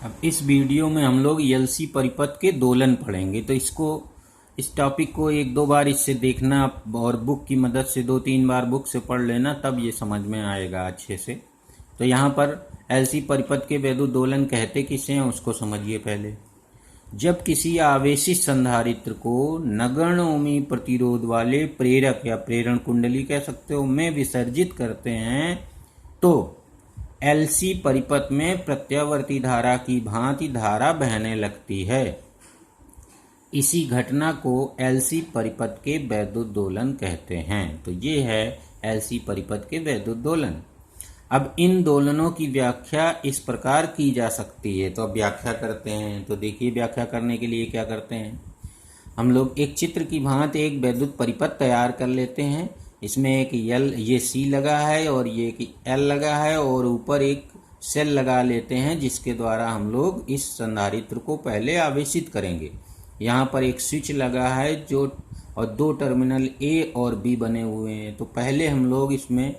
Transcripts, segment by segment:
अब इस वीडियो में हम लोग एलसी परिपथ के दोलन पढ़ेंगे। तो इस टॉपिक को एक दो बार इससे देखना और बुक की मदद से 2-3 बार बुक से पढ़ लेना, तब ये समझ में आएगा अच्छे से। तो यहाँ पर एलसी परिपथ के वैद्युत दोलन कहते किसे हैं उसको समझिए पहले। जब किसी आवेशित संधारित्र को नगण्य ओमी प्रतिरोध वाले प्रेरक या प्रेरण कुंडली कह सकते हो में विसर्जित करते हैं तो एलसी परिपथ में प्रत्यावर्ती धारा की भांति धारा बहने लगती है। इसी घटना को एलसी परिपथ के वैद्युत दोलन कहते हैं। तो ये है एलसी परिपथ के वैद्युत दोलन। अब इन दोलनों की व्याख्या इस प्रकार की जा सकती है। तो अब व्याख्या करते हैं। तो देखिए, व्याख्या करने के लिए क्या करते हैं, हम लोग एक चित्र की भांति एक वैद्युत परिपथ तैयार कर लेते हैं। इसमें एक एल, ये सी लगा है और ये एक एल लगा है और ऊपर एक सेल लगा लेते हैं जिसके द्वारा हम लोग इस संधारित्र को पहले आवेशित करेंगे। यहाँ पर एक स्विच लगा है जो और दो टर्मिनल ए और बी बने हुए हैं। तो पहले हम लोग इसमें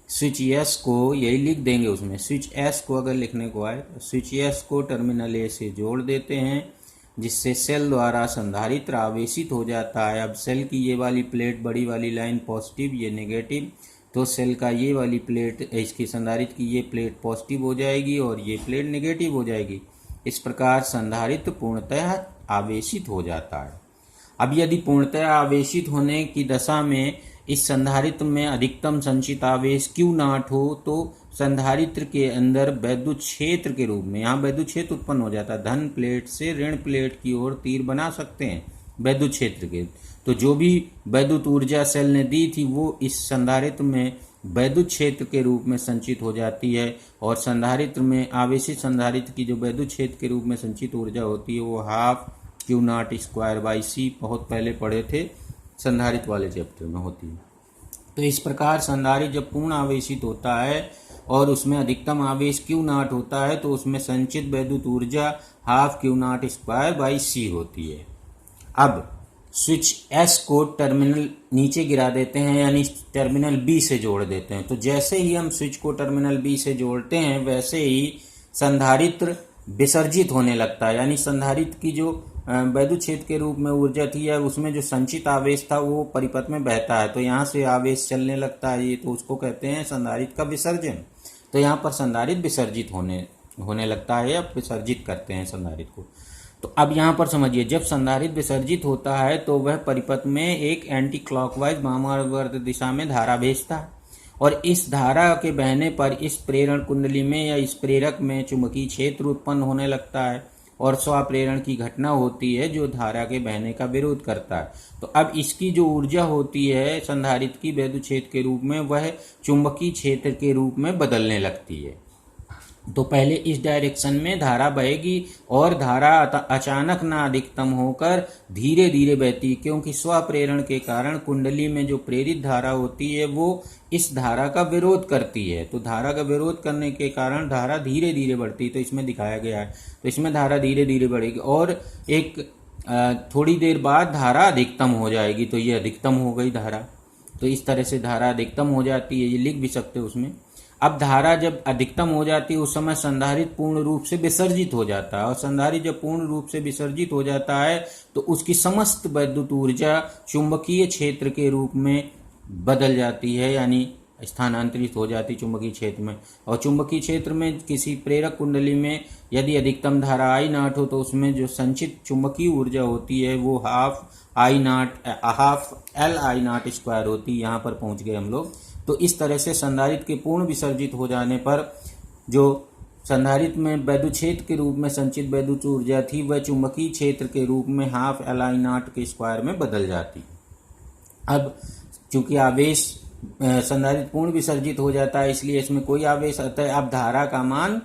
स्विच एस को यही लिख देंगे। उसमें स्विच एस को अगर लिखने को आए तो स्विच एस को टर्मिनल ए से जोड़ देते हैं, जिससे सेल द्वारा संधारित्र आवेशित हो जाता है। अब सेल की ये वाली प्लेट, बड़ी वाली लाइन पॉजिटिव, ये नेगेटिव, तो सेल का ये वाली प्लेट, इसकी संधारित्र की ये प्लेट पॉजिटिव हो जाएगी और ये प्लेट नेगेटिव हो जाएगी। इस प्रकार संधारित्र पूर्णतः आवेशित हो जाता है। अब यदि पूर्णतः आवेशित होने की दशा में इस संधारित्र में अधिकतम संचित आवेश Q0 हो तो संधारित्र के अंदर वैद्युत क्षेत्र के रूप में, यहाँ वैद्युत क्षेत्र उत्पन्न हो जाता है। धन प्लेट से ऋण प्लेट की ओर तीर बना सकते हैं वैद्युत क्षेत्र के। तो जो भी वैद्युत ऊर्जा सेल ने दी थी वो इस संधारित्र में वैद्युत क्षेत्र के रूप में संचित हो जाती है। और संधारित्र में, आवेशित संधारित्र की जो वैद्युत क्षेत्र के रूप में संचित ऊर्जा होती है वो ½ Q0² बहुत पहले पढ़े थे संधारित्र वाले चैप्टर में होती है। तो इस प्रकार संधारित्र जब पूर्ण आवेशित होता है और उसमें अधिकतम आवेश Q0 होता है तो उसमें संचित वैद्युत ऊर्जा ½ Q0² होती है। अब स्विच एस को टर्मिनल नीचे गिरा देते हैं, यानी टर्मिनल बी से जोड़ देते हैं। तो जैसे ही हम स्विच को टर्मिनल बी से जोड़ते हैं वैसे ही संधारित्र विसर्जित होने लगता है, यानी संधारित्र की जो वैद्युत क्षेत्र के रूप में ऊर्जा थी या उसमें जो संचित आवेश था वो परिपथ में बहता है। तो यहाँ से आवेश चलने लगता है, ये तो उसको कहते हैं संधारित्र का विसर्जन। तो यहाँ पर संधारित्र विसर्जित होने लगता है या विसर्जित करते हैं संधारित्र को। तो अब यहाँ पर समझिए, जब संधारित्र विसर्जित होता है तो वह परिपथ में एक एंटी क्लॉकवाइज वामावर्त दिशा में धारा भेजता है और इस धारा के बहने पर इस प्रेरण कुंडली में या इस प्रेरक में चुंबकीय क्षेत्र उत्पन्न होने लगता है और स्वप्रेरण की घटना होती है जो धारा के बहने का विरोध करता है। तो अब इसकी जो ऊर्जा होती है संधारित्र की वैद्युत क्षेत्र के रूप में, वह चुंबकीय क्षेत्र के रूप में बदलने लगती है। तो पहले इस डायरेक्शन में धारा बहेगी और धारा अचानक ना अधिकतम होकर धीरे धीरे बहती, क्योंकि स्वप्रेरण के कारण कुंडली में जो प्रेरित धारा होती है वो इस धारा का विरोध करती है। तो धारा का विरोध करने के कारण धारा धीरे धीरे बढ़ती है। तो इसमें दिखाया गया है, तो इसमें धारा धीरे धीरे बढ़ेगी और एक थोड़ी देर बाद धारा अधिकतम हो जाएगी। तो ये अधिकतम हो गई धारा। तो इस तरह से धारा अधिकतम हो जाती है, ये लिख भी सकते हो उसमें। अब धारा जब अधिकतम हो जाती है उस समय संधारित्र पूर्ण रूप से विसर्जित हो जाता है और संधारित्र जब पूर्ण रूप से विसर्जित हो जाता है तो उसकी समस्त वैद्युत ऊर्जा चुंबकीय क्षेत्र के रूप में बदल जाती है, यानी स्थानांतरित हो जाती चुंबकीय क्षेत्र में। और चुंबकीय क्षेत्र में किसी प्रेरक कुंडली में यदि अधिकतम धारा I0 हो तो उसमें जो संचित चुंबकीय ऊर्जा होती है वो ½ Li02 होती है। यहाँ पर पहुँच गए हम लोग। तो इस तरह से संधारित्र के पूर्ण विसर्जित हो जाने पर जो संधारित्र में वैद्युत क्षेत्र के रूप में संचित वैद्युत ऊर्जा थी वह चुंबकीय क्षेत्र के रूप में ½ Li02 में बदल जाती। अब चूंकि आवेश संधारित्र पूर्ण विसर्जित हो जाता है इसलिए इसमें कोई आवेश आता है। अब धारा का मान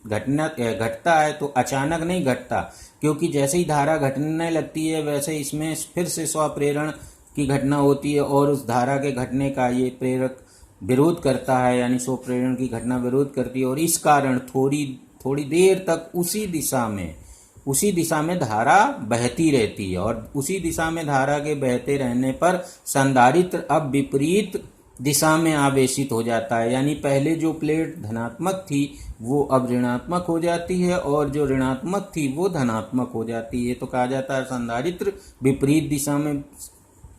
घटता है, तो अचानक नहीं घटता, क्योंकि जैसे ही धारा घटने लगती है वैसे इसमें फिर से स्वप्रेरण की घटना होती है और उस धारा के घटने का ये प्रेरक विरोध करता है, यानी स्वप्रेरण की घटना विरोध करती है और इस कारण थोड़ी देर तक उसी दिशा में धारा बहती रहती है। और उसी दिशा में धारा के बहते रहने पर संधारित्र अब विपरीत दिशा में आवेशित हो जाता है, यानी पहले जो प्लेट धनात्मक थी वो अब ऋणात्मक हो जाती है और जो ऋणात्मक थी वो धनात्मक हो जाती है। तो कहा जाता है संधारित्र विपरीत दिशा में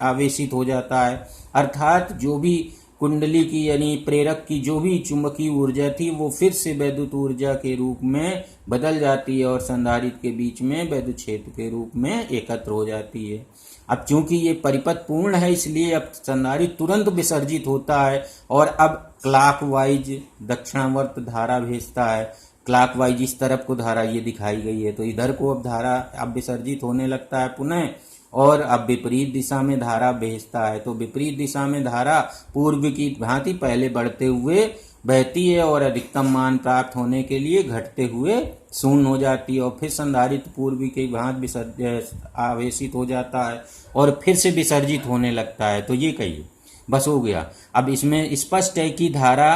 आवेशित हो जाता है, अर्थात जो भी कुंडली की यानी प्रेरक की जो भी चुंबकीय ऊर्जा थी वो फिर से वैद्युत ऊर्जा के रूप में बदल जाती है और संधारित्र के बीच में वैद्युत क्षेत्र के रूप में एकत्र हो जाती है। अब चूंकि ये परिपथ पूर्ण है इसलिए अब संधारित्र तुरंत विसर्जित होता है और अब क्लॉकवाइज दक्षिणावर्त धारा भेजता है। क्लॉकवाइज इस तरफ को धारा ये दिखाई गई है, तो इधर को अब धारा अब विसर्जित होने लगता है पुनः, और अब विपरीत दिशा में धारा भेजता है। तो विपरीत दिशा में धारा पूर्व की भांति पहले बढ़ते हुए बहती है और अधिकतम मान प्राप्त होने के लिए घटते हुए शून्य हो जाती है और फिर संधारित्र पूर्व की भांति आवेशित हो जाता है और फिर से विसर्जित होने लगता है। तो ये कहिए बस हो गया। अब इसमें स्पष्ट है कि धारा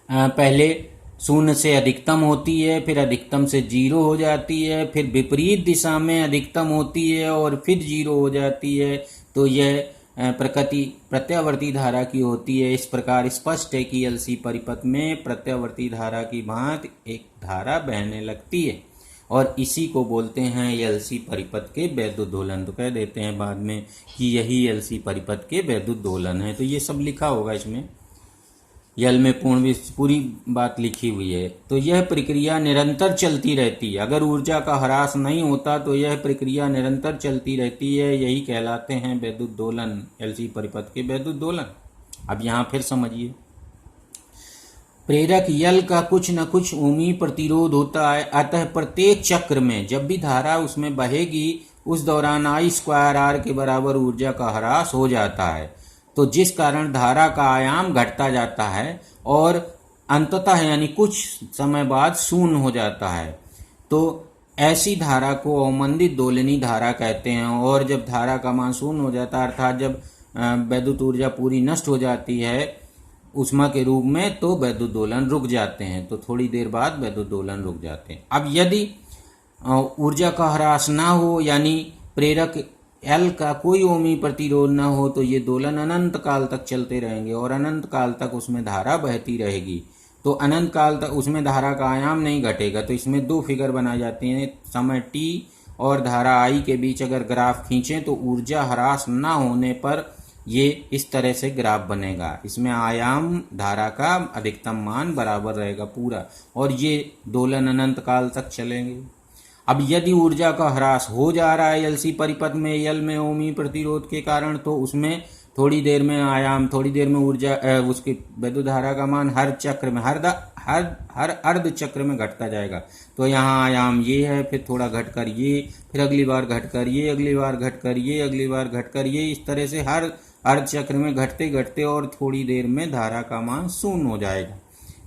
पहले शून्य से अधिकतम होती है, फिर अधिकतम से 0 हो जाती है, फिर विपरीत दिशा में अधिकतम होती है और फिर 0 हो जाती है। तो यह प्रकृति प्रत्यावर्ती धारा की होती है। इस प्रकार स्पष्ट है कि एलसी परिपथ में प्रत्यावर्ती धारा की भांति एक धारा बहने लगती है और इसी को बोलते हैं एलसी परिपथ के वैद्युत दोलन। तो कह देते हैं बाद में कि यही एलसी परिपथ के वैद्युत दोलन है। तो ये सब लिखा होगा इसमें, यल में पूरी बात लिखी हुई है। तो यह प्रक्रिया निरंतर चलती रहती है, अगर ऊर्जा का ह्रास नहीं होता तो यह प्रक्रिया निरंतर चलती रहती है। यही कहलाते हैं वैद्युत दोलन, एलसी परिपथ के वैद्युत दोलन। अब यहाँ फिर समझिए, प्रेरक यल का कुछ न कुछ ओमी प्रतिरोध होता है, अतः प्रत्येक चक्र में जब भी धारा उसमें बहेगी उस दौरान I²R के बराबर ऊर्जा का ह्रास हो जाता है, तो जिस कारण धारा का आयाम घटता जाता है और अंततः यानी कुछ समय बाद शून्य हो जाता है। तो ऐसी धारा को अवमंदित दोलनी धारा कहते हैं। और जब धारा का मान शून्य हो जाता है अर्थात जब वैद्युत ऊर्जा पूरी नष्ट हो जाती है उष्मा के रूप में, तो वैद्युत दोलन रुक जाते हैं। तो थोड़ी देर बाद वैद्युत दोलन रुक जाते हैं। अब यदि ऊर्जा का ह्रास ना हो यानी प्रेरक एल का कोई ओमी प्रतिरोध न हो तो ये दोलन अनंत काल तक चलते रहेंगे और अनंत काल तक उसमें धारा बहती रहेगी। तो अनंत काल तक उसमें धारा का आयाम नहीं घटेगा। तो इसमें दो फिगर बनाई जाती हैं, समय t और धारा I के बीच अगर ग्राफ खींचें तो ऊर्जा ह्रास न होने पर ये इस तरह से ग्राफ बनेगा। इसमें आयाम धारा का अधिकतम मान बराबर रहेगा पूरा और ये दोलन अनंत काल तक चलेंगे। अब यदि ऊर्जा का ह्रास हो जा रहा है एलसी परिपथ में यल में ओमी प्रतिरोध के कारण, तो उसमें थोड़ी देर में आयाम, थोड़ी देर में ऊर्जा उसकी वैद्युत धारा का मान हर चक्र में हर अर्ध चक्र में घटता जाएगा। तो यहाँ आयाम ये है, फिर थोड़ा घटकर ये, फिर अगली बार घटकर ये, अगली बार घटकर ये, अगली बार घटकर ये, इस तरह से हर अर्ध चक्र में घटते घटते और थोड़ी देर में धारा का मान शून्य हो जाएगा।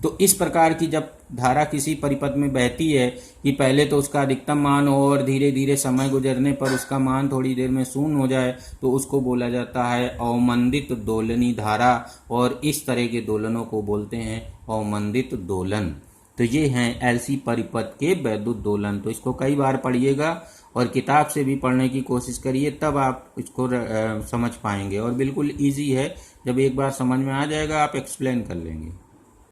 तो इस प्रकार की जब धारा किसी परिपथ में बहती है कि पहले तो उसका अधिकतम मान हो और धीरे धीरे समय गुजरने पर उसका मान थोड़ी देर में शून्य हो जाए, तो उसको बोला जाता है अवमंदित दोलनी धारा और इस तरह के दोलनों को बोलते हैं अवमंदित दोलन। तो ये हैं एलसी परिपथ के वैद्युत दोलन। तो इसको कई बार पढ़िएगा और किताब से भी पढ़ने की कोशिश करिए, तब आप इसको समझ पाएंगे और बिल्कुल ईजी है। जब एक बार समझ में आ जाएगा आप एक्सप्लेन कर लेंगे।